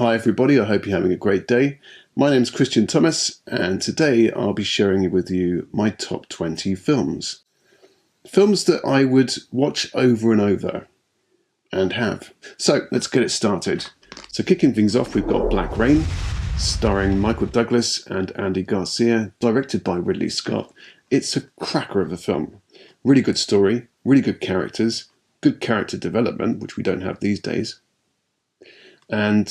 Hi everybody, I hope you're having a great day. My name's Christian Thomas and today I'll be sharing with you my top 20 films. Films that I would watch over and over and have. So let's get it started. So kicking things off, we've got Black Rain, starring Michael Douglas and Andy Garcia, directed by Ridley Scott. It's a cracker of a film. Really good story, really good characters, good character development, which we don't have these days. And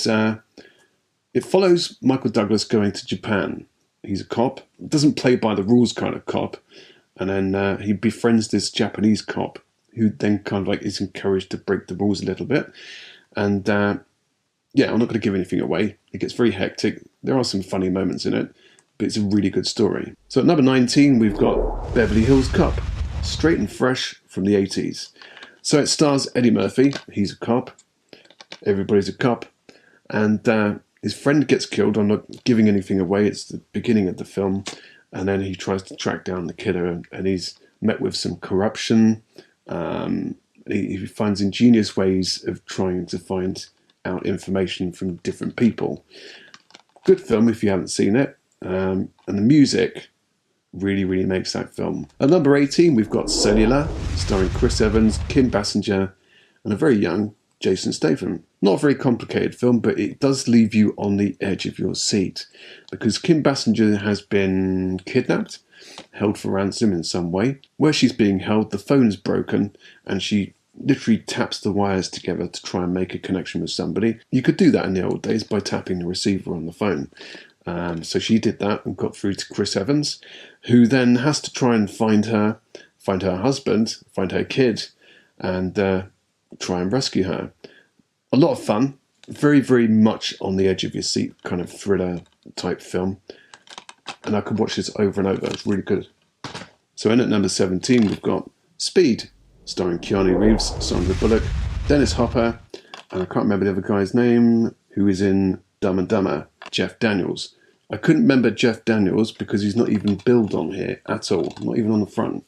it follows Michael Douglas going to Japan. He's a cop, doesn't play by the rules kind of cop, and then he befriends this Japanese cop who then kind of like is encouraged to break the rules a little bit. And yeah, I'm not going to give anything away. It gets very hectic. There are some funny moments in it, but it's a really good story. So at number 19, we've got Beverly Hills Cop, straight and fresh from the 80s. So it stars Eddie Murphy. He's a cop. Everybody's a cop, and his friend gets killed. I'm not giving anything away. It's the beginning of the film, and then he tries to track down the killer, and he's met with some corruption. He finds ingenious ways of trying to find out information from different people. Good film if you haven't seen it, and the music really makes that film. At number 18, we've got Cellular, starring Chris Evans, Kim Basinger, and a very young Jason Statham. Not a very complicated film, but it does leave you on the edge of your seat because Kim Basinger has been kidnapped, held for ransom in some way. Where she's being held, the phone is broken and she literally taps the wires together to try and make a connection with somebody. You could do that in the old days by tapping the receiver on the phone. So she did that and got through to Chris Evans, who then has to try and find her husband, find her kid, and try and rescue her. A lot of fun, very much on the edge of your seat kind of thriller type film, and I could watch this over and over. It's really good. So in at number 17, we've got Speed, starring Keanu Reeves, Sandra Bullock, Dennis Hopper, and I can't remember the other guy's name who is in Dumb and Dumber, Jeff Daniels. I couldn't remember Jeff Daniels because he's not even billed on here at all, not even on the front.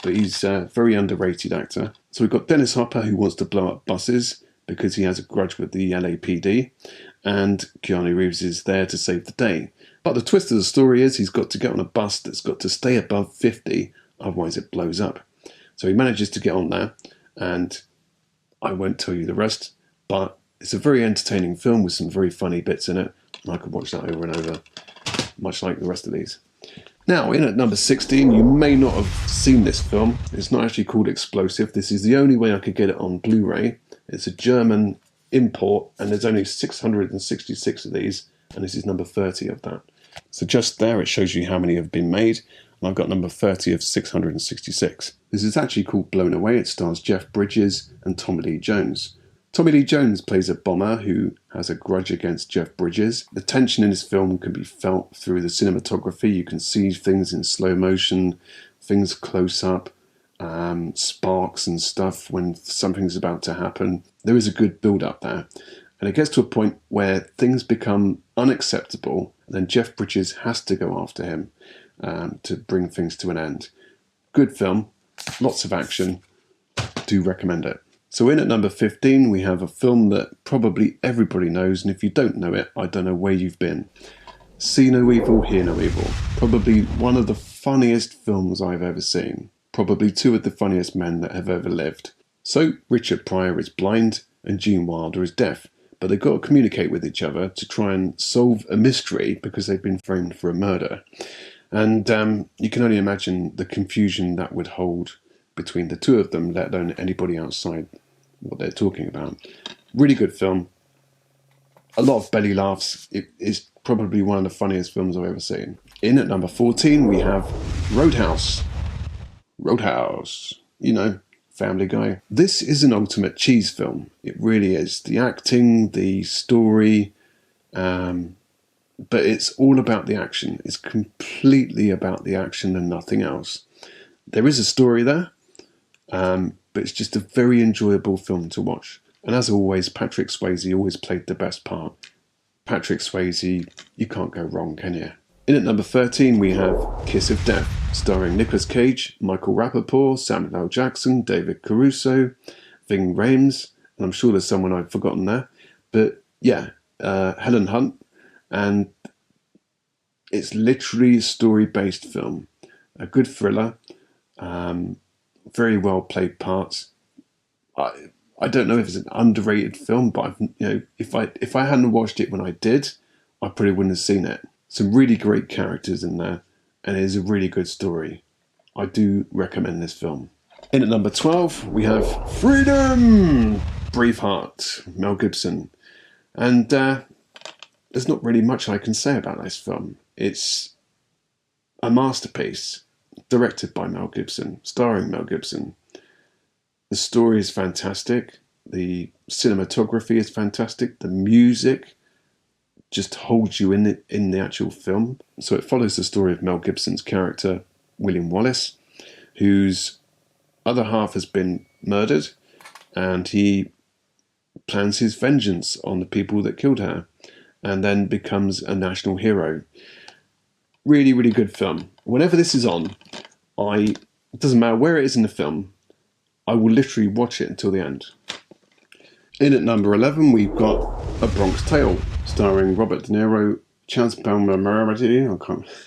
But he's a very underrated actor. So we've got Dennis Hopper, who wants to blow up buses because he has a grudge with the LAPD, and Keanu Reeves is there to save the day. But the twist of the story is he's got to get on a bus that's got to stay above 50, otherwise it blows up. So he manages to get on there, and I won't tell you the rest, but it's a very entertaining film with some very funny bits in it, and I could watch that over and over, much like the rest of these. Now, in at number 16, you may not have seen this film. It's not actually called Explosive. This is the only way I could get it on Blu-ray. It's a German import, and there's only 666 of these, and this is number 30 of that. So just there, it shows you how many have been made, and I've got number 30 of 666. This is actually called Blown Away. It stars Jeff Bridges and Tommy Lee Jones. Tommy Lee Jones plays a bomber who has a grudge against Jeff Bridges. The tension in this film can be felt through the cinematography. You can see things in slow motion, things close up, sparks and stuff when something's about to happen. There is a good build up there. And it gets to a point where things become unacceptable. And then Jeff Bridges has to go after him to bring things to an end. Good film, lots of action. Do recommend it. So in at number 15, we have a film that probably everybody knows, and if you don't know it, I don't know where you've been. See No Evil, Hear No Evil. Probably one of the funniest films I've ever seen. Probably two of the funniest men that have ever lived. So Richard Pryor is blind and Gene Wilder is deaf, but they've got to communicate with each other to try and solve a mystery because they've been framed for a murder. And you can only imagine the confusion that would hold between the two of them, let alone anybody outside what they're talking about. Really good film. A lot of belly laughs. It is probably one of the funniest films I've ever seen. In at number 14, we have Roadhouse. Roadhouse. You know, Family Guy. This is an ultimate cheese film. It really is. The acting, the story, but it's all about the action. It's completely about the action and nothing else. There is a story there, but it's just a very enjoyable film to watch. And as always, Patrick Swayze always played the best part. Patrick Swayze, you can't go wrong, can you? In at number 13, we have Kiss of Death, starring Nicolas Cage, Michael Rappaport, Samuel L. Jackson, David Caruso, Ving Rhames, and I'm sure there's someone I've forgotten there. But yeah, Helen Hunt, and it's literally a story-based film. A good thriller, very well played parts. I don't know if it's an underrated film, but if I hadn't watched it when I did, I probably wouldn't have seen it. Some really great characters in there, and it is a really good story. I do recommend this film. In at number 12, we have Freedom! Braveheart, Mel Gibson. And there's not really much I can say about this film. It's a masterpiece, directed by Mel Gibson, starring Mel Gibson. The story is fantastic. The cinematography is fantastic. The music just holds you in the actual film. So it follows the story of Mel Gibson's character, William Wallace, whose other half has been murdered, and he plans his vengeance on the people that killed her, and then becomes a national hero. Really, really good film. Whenever this is on, it doesn't matter where it is in the film, I will literally watch it until the end. In at number 11, we've got A Bronx Tale, starring Robert De Niro, Chaz Palminteri.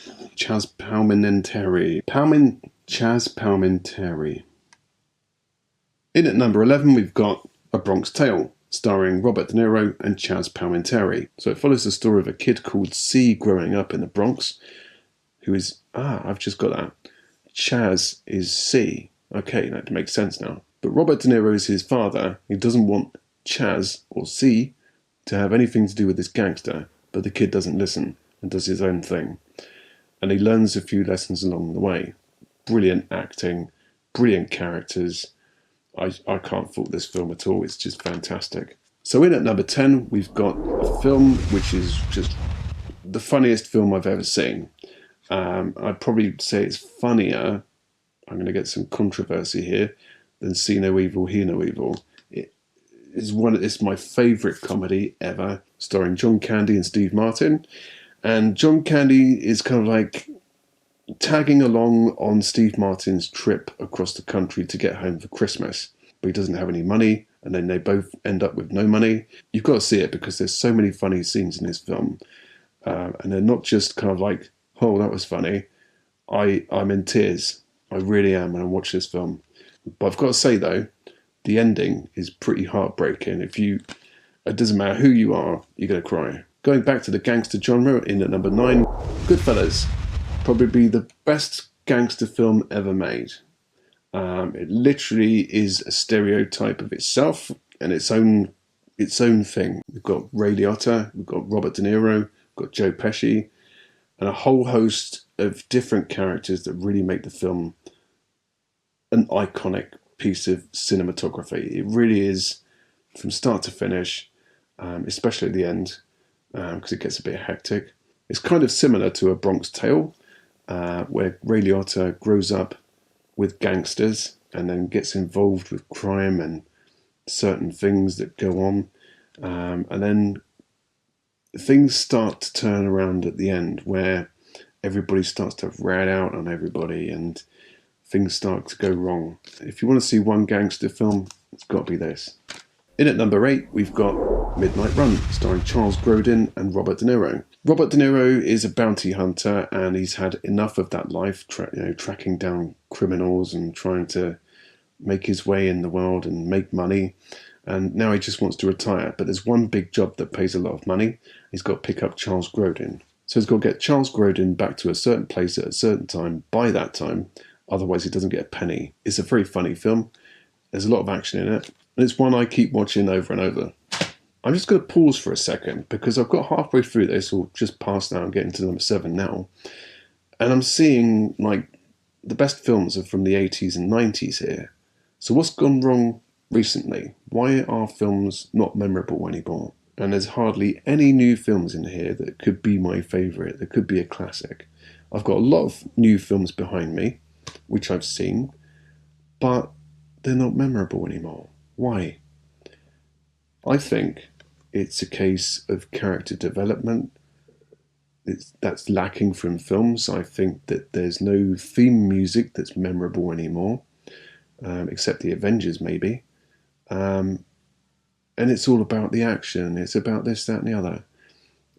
In at number 11, we've got A Bronx Tale, starring Robert De Niro and Chaz Palminteri. So it follows the story of a kid called C growing up in the Bronx, who is, I've just got that. Chaz is C. Okay, that makes sense now. But Robert De Niro is his father. He doesn't want Chaz, or C, to have anything to do with this gangster, but the kid doesn't listen and does his own thing. And he learns a few lessons along the way. Brilliant acting, brilliant characters. I can't fault this film at all. It's just fantastic. So in at number 10, we've got a film which is just the funniest film I've ever seen. I'd probably say it's funnier, I'm going to get some controversy here, than See No Evil, Hear No Evil. It's my favourite comedy ever, starring John Candy and Steve Martin. And John Candy is kind of like tagging along on Steve Martin's trip across the country to get home for Christmas. But he doesn't have any money, and then they both end up with no money. You've got to see it because there's so many funny scenes in this film. And they're not just kind of like, oh, that was funny. I'm in tears. I really am when I watch this film. But I've got to say, though, the ending is pretty heartbreaking. It doesn't matter who you are, you're going to cry. Going back to the gangster genre, in at number 9, Goodfellas. Probably the best gangster film ever made. It literally is a stereotype of itself and its own thing. We've got Ray Liotta, we've got Robert De Niro, we've got Joe Pesci, and a whole host of different characters that really make the film an iconic piece of cinematography. It really is, from start to finish, especially at the end, because it gets a bit hectic. It's kind of similar to A Bronx Tale, where Ray Liotta grows up with gangsters and then gets involved with crime and certain things that go on. And then things start to turn around at the end, where everybody starts to rat out on everybody and things start to go wrong. If you want to see one gangster film, it's got to be this. In at number 8, we've got Midnight Run, starring Charles Grodin and Robert De Niro. Robert De Niro is a bounty hunter, and he's had enough of that life, tracking down criminals and trying to make his way in the world and make money. And now he just wants to retire. But there's one big job that pays a lot of money. He's got to pick up Charles Grodin. So he's got to get Charles Grodin back to a certain place at a certain time, by that time. Otherwise, he doesn't get a penny. It's a very funny film. There's a lot of action in it. And it's one I keep watching over and over. I'm just going to pause for a second because I've got halfway through this, or just past now, I'm getting to number 7 now. And I'm seeing, like, the best films are from the 80s and 90s here. So what's gone wrong recently? Why are films not memorable anymore? And there's hardly any new films in here that could be my favourite, that could be a classic. I've got a lot of new films behind me, which I've seen, but they're not memorable anymore. Why? I think it's a case of character development that's lacking from films. I think that there's no theme music that's memorable anymore, except the Avengers maybe. And it's all about the action. It's about this, that and the other.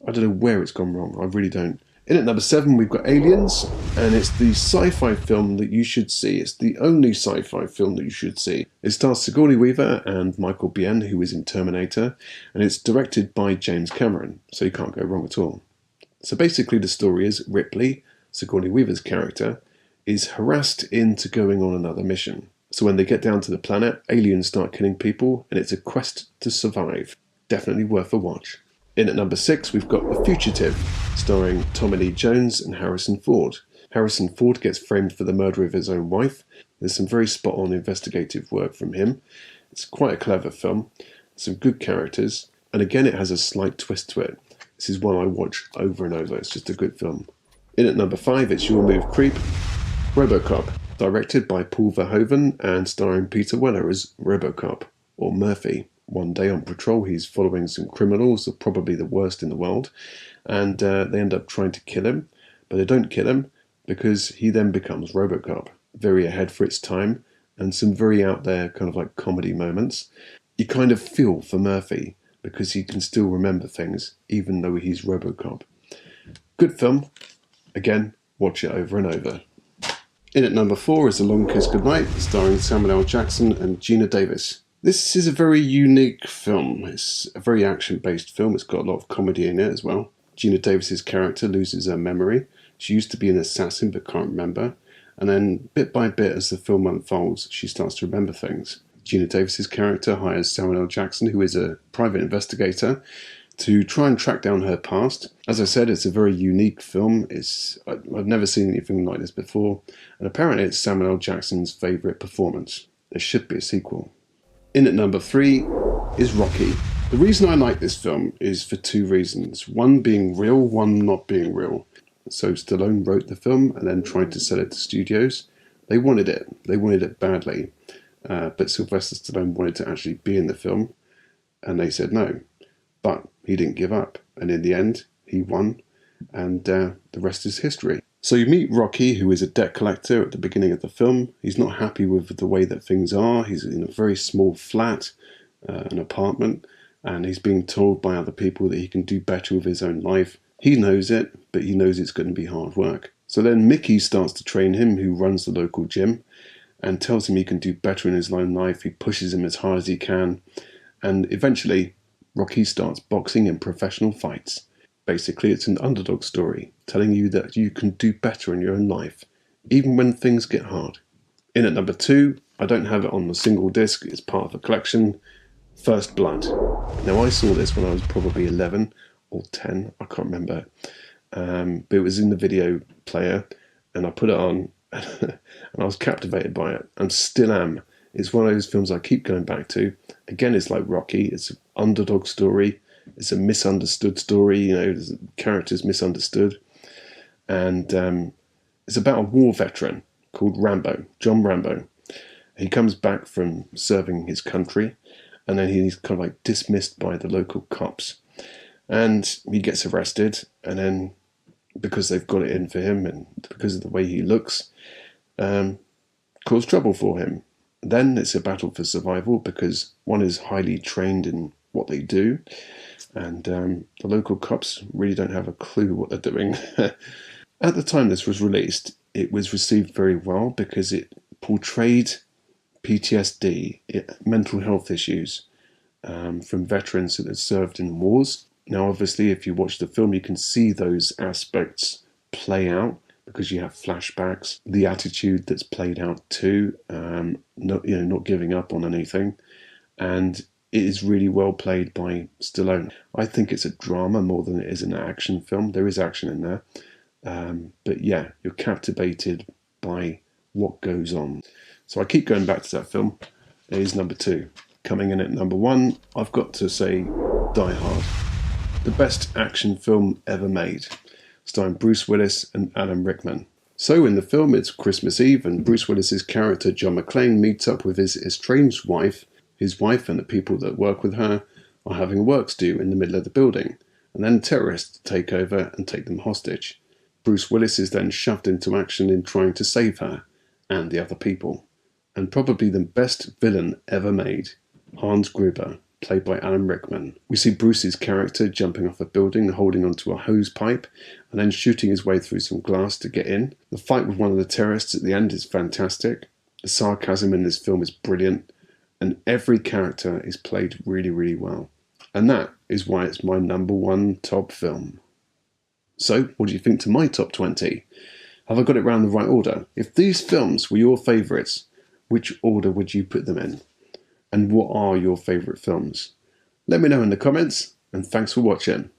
I don't know where it's gone wrong. I really don't. In at number 7, we've got Aliens, and it's the sci-fi film that you should see. It's the only sci-fi film that you should see. It stars Sigourney Weaver and Michael Biehn, who is in Terminator, and it's directed by James Cameron, so you can't go wrong at all. So basically the story is Ripley, Sigourney Weaver's character, is harassed into going on another mission. So when they get down to the planet, aliens start killing people, and it's a quest to survive. Definitely worth a watch. In at number 6, we've got The Fugitive, starring Tommy Lee Jones and Harrison Ford. Harrison Ford gets framed for the murder of his own wife. There's some very spot-on investigative work from him. It's quite a clever film, some good characters, and again it has a slight twist to it. This is one I watch over and over. It's just a good film. In at number 5, it's Your Move Creep, RoboCop, directed by Paul Verhoeven and starring Peter Weller as RoboCop, or Murphy. One day on patrol, he's following some criminals, probably the worst in the world, and they end up trying to kill him, but they don't kill him because he then becomes RoboCop. Very ahead for its time, and some very out there kind of like comedy moments. You kind of feel for Murphy because he can still remember things even though he's RoboCop. Good film. Again, watch it over and over. In at number 4 is A Long Kiss Goodnight, starring Samuel L. Jackson and Geena Davis. This is a very unique film. It's a very action-based film. It's got a lot of comedy in it as well. Geena Davis's character loses her memory. She used to be an assassin but can't remember. And then bit by bit as the film unfolds, she starts to remember things. Geena Davis's character hires Samuel L. Jackson, who is a private investigator, to try and track down her past. As I said, it's a very unique film. I've never seen anything like this before. And apparently it's Samuel L. Jackson's favourite performance. There should be a sequel. In at number 3 is Rocky. The reason I like this film is for 2 reasons. One being real, one not being real. So Stallone wrote the film and then tried to sell it to studios. They wanted it. They wanted it badly. But Sylvester Stallone wanted to actually be in the film. And they said no. But he didn't give up. And in the end, he won. And the rest is history. So you meet Rocky, who is a debt collector at the beginning of the film. He's not happy with the way that things are. He's in a very small flat, an apartment, and he's being told by other people that he can do better with his own life. He knows it, but he knows it's going to be hard work. So then Mickey starts to train him, who runs the local gym, and tells him he can do better in his own life. He pushes him as hard as he can, and eventually Rocky starts boxing in professional fights. Basically, it's an underdog story, telling you that you can do better in your own life, even when things get hard. In at number 2, I don't have it on the single disc, it's part of a collection, First Blood. Now, I saw this when I was probably 11 or 10, I can't remember, but it was in the video player, and I put it on, and I was captivated by it, and still am. It's one of those films I keep going back to. Again, it's like Rocky, it's an underdog story. It's a misunderstood story, the character's misunderstood. And it's about a war veteran called Rambo, John Rambo. He comes back from serving his country, and then he's kind of like dismissed by the local cops. And he gets arrested, and then because they've got it in for him, and because of the way he looks, cause trouble for him. Then it's a battle for survival, because one is highly trained in what they do, and the local cops really don't have a clue what they're doing. At the time this was released, it was received very well because it portrayed PTSD, mental health issues, from veterans that had served in wars. Now, obviously, if you watch the film, you can see those aspects play out because you have flashbacks, the attitude that's played out too, not giving up on anything, and it is really well played by Stallone. I think it's a drama more than it is an action film. There is action in there. But yeah, you're captivated by what goes on. So I keep going back to that film. It is number 2. Coming in at number 1, I've got to say Die Hard. The best action film ever made, starring Bruce Willis and Alan Rickman. So in the film, it's Christmas Eve, and Bruce Willis's character John McClane meets up with his estranged wife. His wife and the people that work with her are having a works do in the middle of the building, and then terrorists take over and take them hostage. Bruce Willis is then shoved into action in trying to save her and the other people. And probably the best villain ever made, Hans Gruber, played by Alan Rickman. We see Bruce's character jumping off a building, holding onto a hose pipe, and then shooting his way through some glass to get in. The fight with one of the terrorists at the end is fantastic. The sarcasm in this film is brilliant, and every character is played really, really well. And that is why it's my #1 top film. So, what do you think to my top 20? Have I got it round the right order? If these films were your favourites, which order would you put them in? And what are your favourite films? Let me know in the comments, and thanks for watching.